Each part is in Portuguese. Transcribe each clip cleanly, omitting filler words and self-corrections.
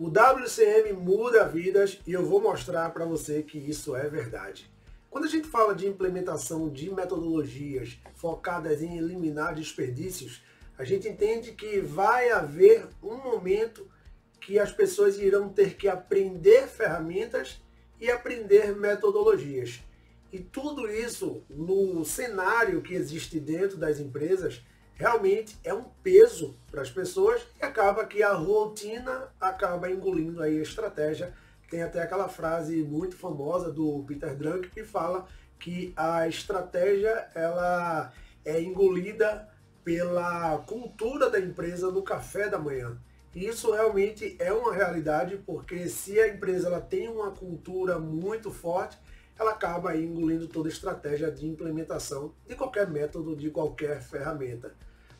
O WCM muda vidas e eu vou mostrar para você que isso é verdade. Quando a gente fala de implementação de metodologias focadas em eliminar desperdícios, a gente entende que vai haver um momento que as pessoas irão ter que aprender ferramentas e aprender metodologias. E tudo isso no cenário que existe dentro das empresas realmente é um peso para as pessoas e acaba que a rotina acaba engolindo aí a estratégia. Tem até aquela frase muito famosa do Peter Drucker que fala que a estratégia ela é engolida pela cultura da empresa no café da manhã. E isso realmente é uma realidade, porque se a empresa ela tem uma cultura muito forte, ela acaba aí engolindo toda a estratégia de implementação de qualquer método, de qualquer ferramenta.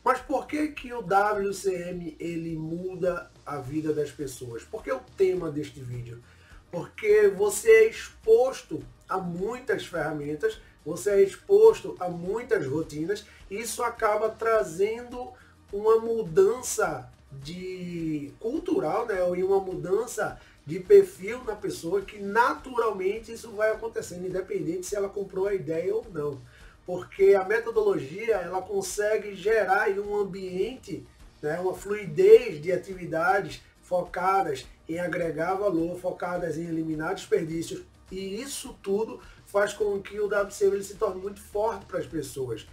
Mas por que que o WCM ele muda a vida das pessoas? Por que o tema deste vídeo? Porque você é exposto a muitas ferramentas, você é exposto a muitas rotinas, e isso acaba trazendo uma mudança de cultural, né, e uma mudança de perfil na pessoa que naturalmente isso vai acontecendo, independente se ela comprou a ideia ou não. Porque a metodologia ela consegue gerar aí um ambiente, né, uma fluidez de atividades focadas em agregar valor, focadas em eliminar desperdícios, e isso tudo faz com que o WCM ele se torne muito forte para as pessoas.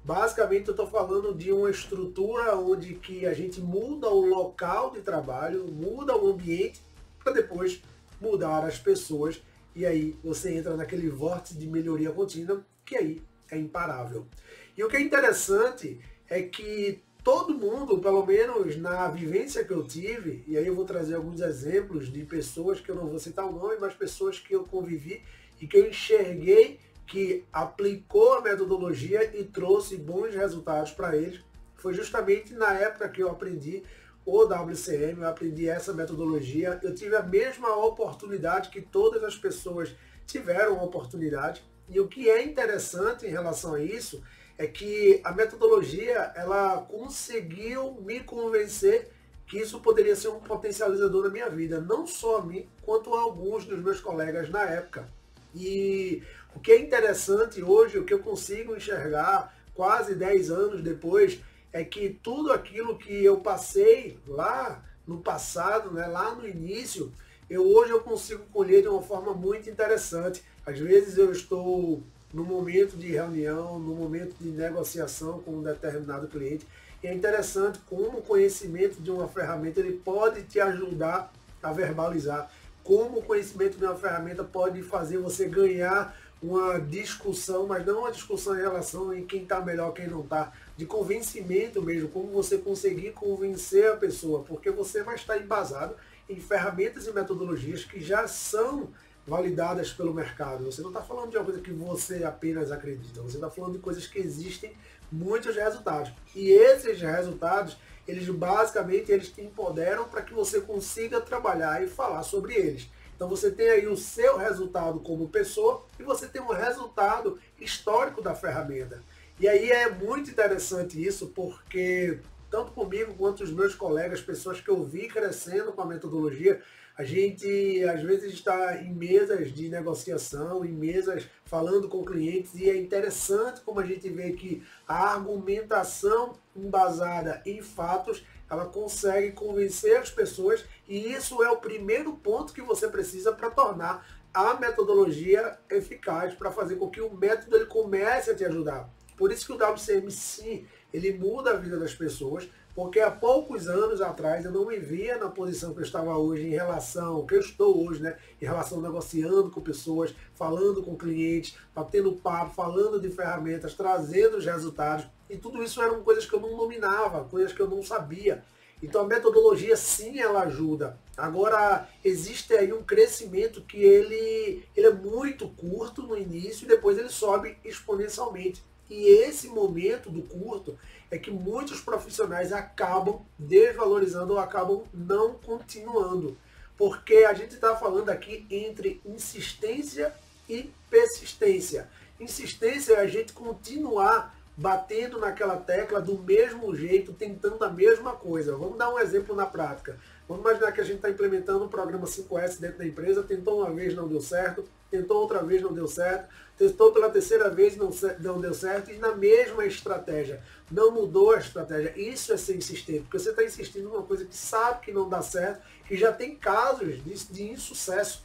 Basicamente eu estou falando de uma estrutura onde que a gente muda o local de trabalho, muda o ambiente, para depois mudar as pessoas, e aí você entra naquele vórtice de melhoria contínua, que aí é imparável. E o que é interessante é que todo mundo, pelo menos na vivência que eu tive, e aí eu vou trazer alguns exemplos de pessoas que eu não vou citar o nome, mas pessoas que eu convivi e que eu enxerguei que aplicou a metodologia e trouxe bons resultados para eles. Foi justamente na época que eu aprendi o WCM, eu aprendi essa metodologia, eu tive a mesma oportunidade que todas as pessoas tiveram a oportunidade. E o que é interessante em relação a isso é que a metodologia ela conseguiu me convencer que isso poderia ser um potencializador na minha vida, não só a mim, quanto a alguns dos meus colegas na época. E o que é interessante hoje, o que eu consigo enxergar quase 10 anos depois, é que tudo aquilo que eu passei lá no passado, né, lá no início, hoje eu consigo colher de uma forma muito interessante. Às vezes eu estou no momento de reunião, no momento de negociação com um determinado cliente, e é interessante como o conhecimento de uma ferramenta ele pode te ajudar a verbalizar, como o conhecimento de uma ferramenta pode fazer você ganhar uma discussão, mas não uma discussão em relação em quem está melhor, quem não está, de convencimento mesmo, como você conseguir convencer a pessoa, porque você vai estar embasado em ferramentas e metodologias que já são validadas pelo mercado. Você não está falando de uma coisa que você apenas acredita, você está falando de coisas que existem muitos resultados. E esses resultados, eles basicamente eles te empoderam para que você consiga trabalhar e falar sobre eles. Então você tem aí o seu resultado como pessoa e você tem um resultado histórico da ferramenta. E aí é muito interessante isso, porque tanto comigo quanto os meus colegas, pessoas que eu vi crescendo com a metodologia, a gente às vezes está em mesas de negociação, em mesas falando com clientes, e é interessante como a gente vê que a argumentação embasada em fatos, ela consegue convencer as pessoas, e isso é o primeiro ponto que você precisa para tornar a metodologia eficaz, para fazer com que o método ele comece a te ajudar. Por isso que o WCM, sim, ele muda a vida das pessoas, porque há poucos anos atrás eu não me via na posição que eu estava hoje em relação, que eu estou hoje, né, em relação a negociando com pessoas, falando com clientes, batendo papo, falando de ferramentas, trazendo os resultados, e tudo isso eram coisas que eu não dominava, coisas que eu não sabia. Então a metodologia sim, ela ajuda. Agora existe aí um crescimento que ele é muito curto no início e depois ele sobe exponencialmente. E esse momento do curto é que muitos profissionais acabam desvalorizando ou acabam não continuando. Porque a gente está falando aqui entre insistência e persistência. Insistência é a gente continuar batendo naquela tecla do mesmo jeito, tentando a mesma coisa. Vamos dar um exemplo na prática. Vamos imaginar que a gente está implementando um programa 5S dentro da empresa, tentou uma vez, não deu certo, tentou outra vez, não deu certo, testou pela terceira vez, não deu certo, e na mesma estratégia. Não mudou a estratégia. Isso é ser insistente, porque você está insistindo numa coisa que sabe que não dá certo, que já tem casos de insucesso.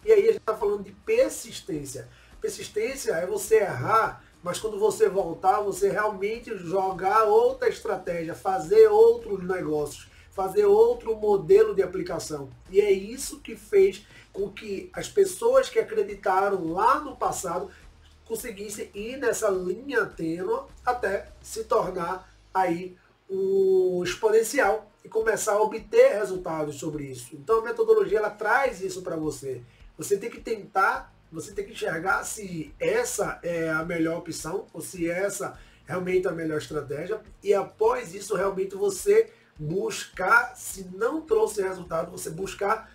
E aí a gente está falando de persistência. Persistência é você errar, mas quando você voltar, você realmente jogar outra estratégia, fazer outros negócios, fazer outro modelo de aplicação. E é isso que fez com que as pessoas que acreditaram lá no passado conseguissem ir nessa linha tênue até se tornar aí um exponencial e começar a obter resultados sobre isso. Então a metodologia ela traz isso para você. Você tem que tentar, você tem que enxergar se essa é a melhor opção ou se essa realmente é a melhor estratégia, e após isso realmente você buscar, se não trouxe resultado, você buscar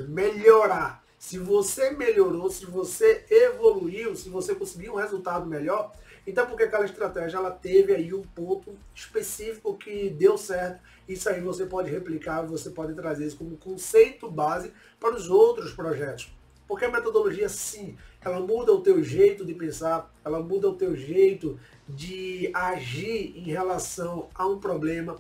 melhorar. Se você melhorou, se você evoluiu, se você conseguiu um resultado melhor, então porque aquela estratégia ela teve aí um ponto específico que deu certo. Isso aí você pode replicar, você pode trazer isso como conceito base para os outros projetos. Porque a metodologia, sim, ela muda o teu jeito de pensar, ela muda o teu jeito de agir em relação a um problema,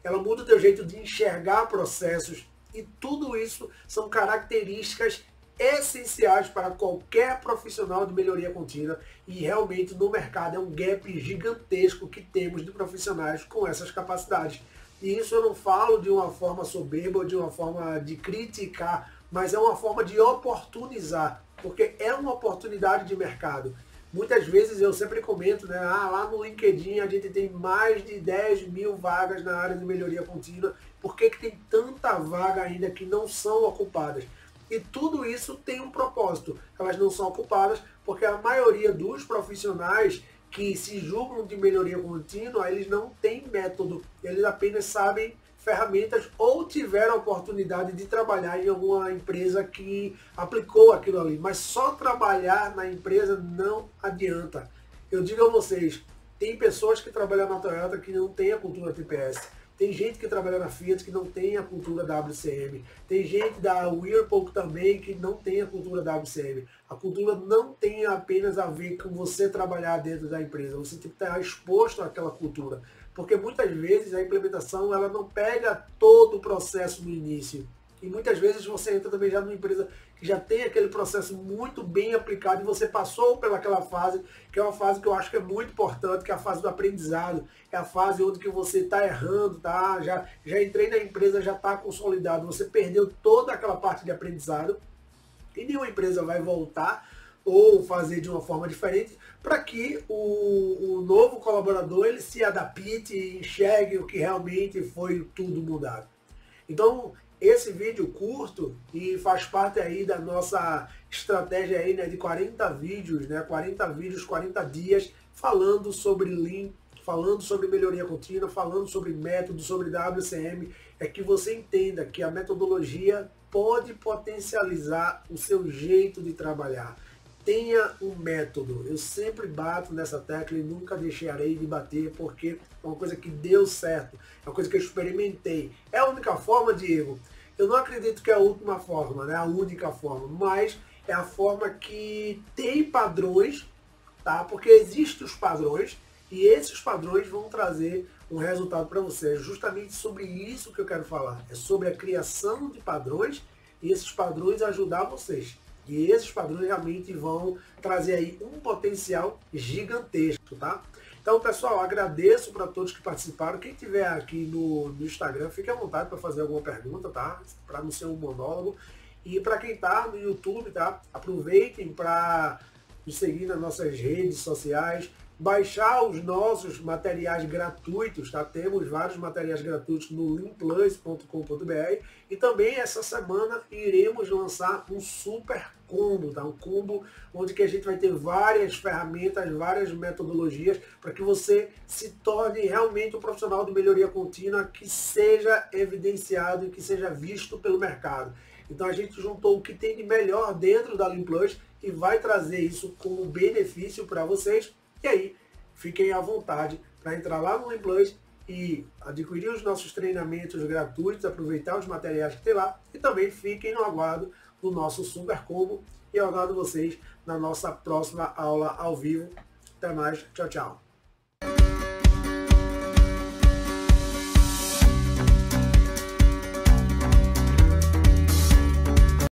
ela muda o teu jeito de enxergar processos, e tudo isso são características essenciais para qualquer profissional de melhoria contínua, e realmente no mercado é um gap gigantesco que temos de profissionais com essas capacidades. E isso eu não falo de uma forma soberba ou de uma forma de criticar, mas é uma forma de oportunizar, porque é uma oportunidade de mercado. Muitas vezes eu sempre comento, né? Lá no LinkedIn a gente tem mais de 10 mil vagas na área de melhoria contínua. Por que tem tanta vaga ainda que não são ocupadas? E tudo isso tem um propósito. Elas não são ocupadas porque a maioria dos profissionais que se julgam de melhoria contínua, eles não têm método. Eles apenas sabem ferramentas ou tiveram a oportunidade de trabalhar em alguma empresa que aplicou aquilo ali. Mas só trabalhar na empresa não adianta. Eu digo a vocês, tem pessoas que trabalham na Toyota que não tem a cultura TPS. Tem gente que trabalha na Fiat que não tem a cultura da WCM. Tem gente da Whirlpool também que não tem a cultura da WCM. A cultura não tem apenas a ver com você trabalhar dentro da empresa. Você tem que estar exposto àquela cultura. Porque muitas vezes a implementação ela não pega todo o processo no início. E muitas vezes você entra também já numa empresa que já tem aquele processo muito bem aplicado e você passou pelaquela fase, que é uma fase que eu acho que é muito importante, que é a fase do aprendizado. É a fase onde que você está errando, tá? Já entrei na empresa, já está consolidado, você perdeu toda aquela parte de aprendizado e nenhuma empresa vai voltar ou fazer de uma forma diferente para que o novo colaborador ele se adapte e enxergue o que realmente foi tudo mudado. Então, esse vídeo curto e faz parte aí da nossa estratégia aí, né, de 40 vídeos, né, 40 vídeos, 40 dias, falando sobre Lean, falando sobre melhoria contínua, falando sobre método, sobre WCM, é que você entenda que a metodologia pode potencializar o seu jeito de trabalhar. Tenha um método. Eu sempre bato nessa tecla e nunca deixarei de bater, porque é uma coisa que deu certo, é uma coisa que eu experimentei. É a única forma, Diego? Eu não acredito que é a última forma, né? A única forma, mas é a forma que tem padrões, tá? Porque existem os padrões e esses padrões vão trazer um resultado para você. É justamente sobre isso que eu quero falar. É sobre a criação de padrões e esses padrões ajudar vocês. E esses padrões realmente vão trazer aí um potencial gigantesco, tá? Então, pessoal, agradeço para todos que participaram. Quem tiver aqui no Instagram, fique à vontade para fazer alguma pergunta, tá? Para não ser um monólogo. E para quem está no YouTube, tá? Aproveitem para nos seguir nas nossas redes sociais, baixar os nossos materiais gratuitos, tá? Temos vários materiais gratuitos no leanplus.com.br e também essa semana iremos lançar um super combo, tá? Um combo onde que a gente vai ter várias ferramentas, várias metodologias para que você se torne realmente um profissional de melhoria contínua que seja evidenciado e que seja visto pelo mercado. Então a gente juntou o que tem de melhor dentro da Lean Plus e vai trazer isso como benefício para vocês. E aí, fiquem à vontade para entrar lá no Lean e adquirir os nossos treinamentos gratuitos, aproveitar os materiais que tem lá e também fiquem no aguardo do nosso Super Combo e eu aguardo vocês na nossa próxima aula ao vivo. Até mais, tchau, tchau.